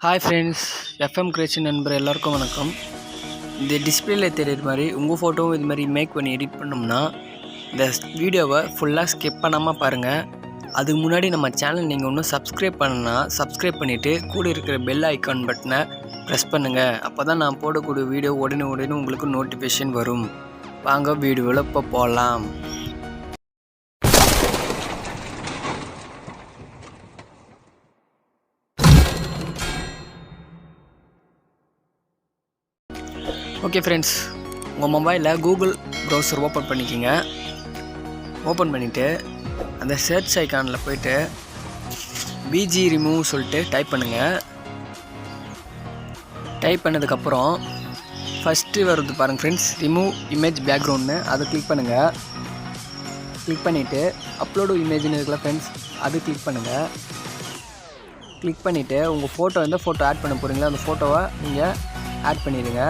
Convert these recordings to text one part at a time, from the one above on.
Hi friends, Fmcreation நண்பர் எல்லாருக்கும் வணக்கம். இந்த டிஸ்ப்ளேல தெரியுற மாதிரி உங்கள் ஃபோட்டோவும் இது மாதிரி மேக் பண்ணி எடிட் பண்ணோம்னா இந்த வீடியோவை ஃபுல்லாக ஸ்கிப் பண்ணாமல் பாருங்கள். அதுக்கு முன்னாடி நம்ம சேனல் நீங்கள் இன்னும் சப்ஸ்கிரைப் பண்ணனா சப்ஸ்கிரைப் பண்ணிவிட்டு கூட இருக்கிற பெல் ஐக்கான் பட்டனை ப்ரெஸ் பண்ணுங்கள். அப்போ தான் நான் போடக்கூடிய வீடியோ உடனே உங்களுக்கு நோட்டிஃபிகேஷன் வரும். வாங்க வீடியோவில் இப்போ போகலாம். ஓகே ஃப்ரெண்ட்ஸ், உங்கள் மொபைலில் கூகுள் ப்ரௌசர் ஓப்பன் பண்ணிக்கிங்க. ஓப்பன் பண்ணிவிட்டு அந்த சர்ச் ஐக்கானில் போய்ட்டு பிஜி ரிமூவ் சொல்லிட்டு டைப் பண்ணுங்கள். டைப் பண்ணதுக்கப்புறம் ஃபஸ்ட்டு வருது பாருங்கள் ஃப்ரெண்ட்ஸ், ரிமூவ் இமேஜ் பேக்ரவுண்ட்னு அதை கிளிக் பண்ணுங்கள். கிளிக் பண்ணிவிட்டு அப்லோடு இமேஜ்னு இருக்குல்ல ஃப்ரெண்ட்ஸ், அது கிளிக் பண்ணுங்கள். கிளிக் பண்ணிவிட்டு உங்கள் ஃபோட்டோ எந்த ஃபோட்டோ ஆட் பண்ண போகிறீங்களோ அந்த ஃபோட்டோவை நீங்கள் ஆட் பண்ணிடுங்க.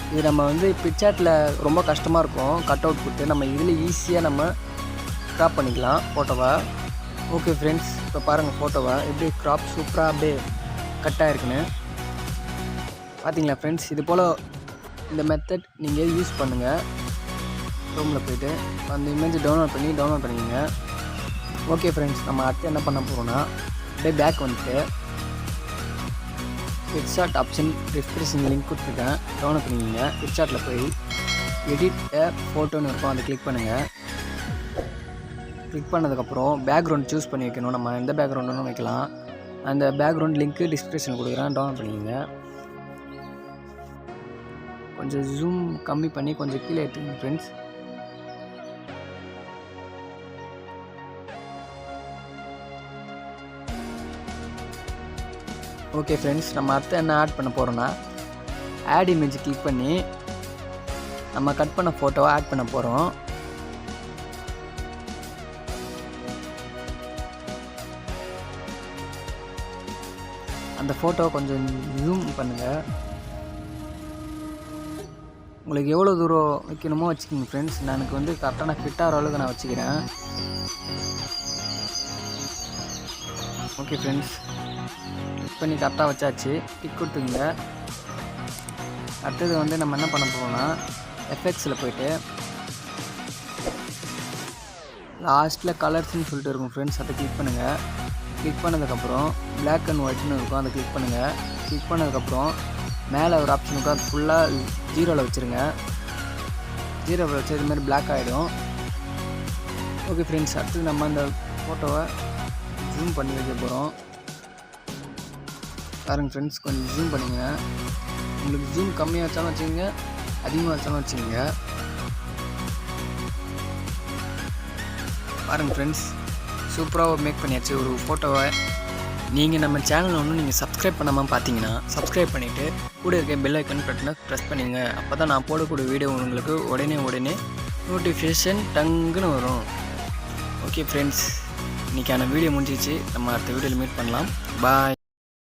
இது நம்ம பிக்சார்ட்டில் ரொம்ப கஷ்டமாக இருக்கும் கட் அவுட் கொடுத்து, நம்ம இதில் ஈஸியாக நம்ம க்ராப் பண்ணிக்கலாம் ஃபோட்டோவை. ஓகே ஃப்ரெண்ட்ஸ், இப்போ பாருங்கள் ஃபோட்டோவை எப்படி க்ராப் சூப்பராக அப்படியே கட் ஆகிருக்குன்னு பார்த்தீங்களா ஃப்ரெண்ட்ஸ். இது போல் இந்த மெத்தட் நீங்கள் யூஸ் பண்ணுங்கள். ரூமில் போய்ட்டு அந்த இமேஜை டவுன்லோட் பண்ணிக்கோங்க. ஓகே ஃப்ரெண்ட்ஸ், நம்ம அடுத்து என்ன பண்ண போகிறோன்னா அப்படியே பேக் வந்துட்டு பிக்சார்ட் ஆப்ஷன் டிஸ்கிரிப்ஷன் லிங்க் கொடுத்துருக்கேன், டவுன்லோட் பண்ணிக்கிங்க. பிக்சார்ட்டில் போய் எடிட் ஃபோட்டோன்னு இருக்கும், அதை கிளிக் பண்ணுங்கள். கிளிக் பண்ணதுக்கப்புறம் பேக்ரவுண்ட் சூஸ் பண்ணி வைக்கணும். நம்ம எந்த பேக்ரவுண்டுன்னு வைக்கலாம். அந்த பேக்ரவுண்ட் லிங்க்கு டிஸ்கிரிப்ஷன் கொடுக்குறேன், டவுன்லோட் பண்ணிக்கிங்க. கொஞ்சம் ஜூம் கம்மி பண்ணி கொஞ்சம் கீழே எடுத்துக்கங்க ஃப்ரெண்ட்ஸ். ஓகே ஃப்ரெண்ட்ஸ், நம்ம அடுத்து என்ன ஆட் பண்ண போகிறோன்னா ஆட் இமேஜ் கிளிக் பண்ணி நம்ம கட் பண்ண ஃபோட்டோவை ஆட் பண்ண போகிறோம். அந்த ஃபோட்டோவை கொஞ்சம் ஜூம் பண்ணுங்கள். உங்களுக்கு எவ்வளோ தூரம் வைக்கணுமோ வச்சுக்கோங்க ஃப்ரெண்ட்ஸ். எனக்கு கரெக்டாக ஃபிட் ஆகிற அளவுக்கு நான் வச்சுக்கிறேன். ஓகே ஃப்ரெண்ட்ஸ், கிளிக் பண்ணி கரெக்டாக வச்சாச்சு. டிக் கொடுத்துங்க. அடுத்தது நம்ம என்ன பண்ண போகிறோம்னா எஃபெக்ட்ஸில் போய்ட்டு லாஸ்ட்டில் கலர்ஸ்ன்னு சொல்லிட்டு இருக்கும் ஃப்ரெண்ட்ஸ், அதை கிளிக் பண்ணுங்கள். கிளிக் பண்ணதுக்கப்புறம் பிளாக் அண்ட் ஒயிட்னு இருக்கும், அதை கிளிக் பண்ணுங்கள். கிளிக் பண்ணதுக்கப்புறம் மேலே ஒரு ஆப்ஷன் இருக்கும், அது ஃபுல்லாக ஜீரோவில் வச்சுருங்க. ஜீரோவில் வச்சு இதுமாதிரி பிளாக் ஆகிடும். ஓகே ஃப்ரெண்ட்ஸ், அடுத்தது நம்ம அந்த ஃபோட்டோவை ஜூம் பண்ணி வைக்க போகிறோம். பாருங்கள் ஃப்ரெண்ட்ஸ், கொஞ்சம் ஜூம் பண்ணிங்க. உங்களுக்கு ஜூம் கம்மியாக வச்சாலும் வச்சுக்கோங்க, அதிகமாக வச்சாலும் வச்சுக்கோங்க. பாருங்கள் ஃப்ரெண்ட்ஸ், சூப்பராக மேக் பண்ணியாச்சு ஒரு ஃபோட்டோவை. நீங்கள் நம்ம சேனலை நீங்கள் சப்ஸ்கிரைப் பண்ணாமல் பார்த்தீங்கன்னா சப்ஸ்கிரைப் பண்ணிவிட்டு கூட இருக்க பெல் ஐக்கன் பட்டனை ப்ரெஸ் பண்ணிங்க. அப்போ தான் நான் போடக்கூடிய வீடியோ உங்களுக்கு உடனே நோட்டிஃபிகேஷன் டங்குன்னு வரும். ஓகே ஃப்ரெண்ட்ஸ், இன்றைக்கான வீடியோ முடிஞ்சிச்சு. நம்ம அடுத்த வீடியோவில் மீட் பண்ணலாம். பாய்.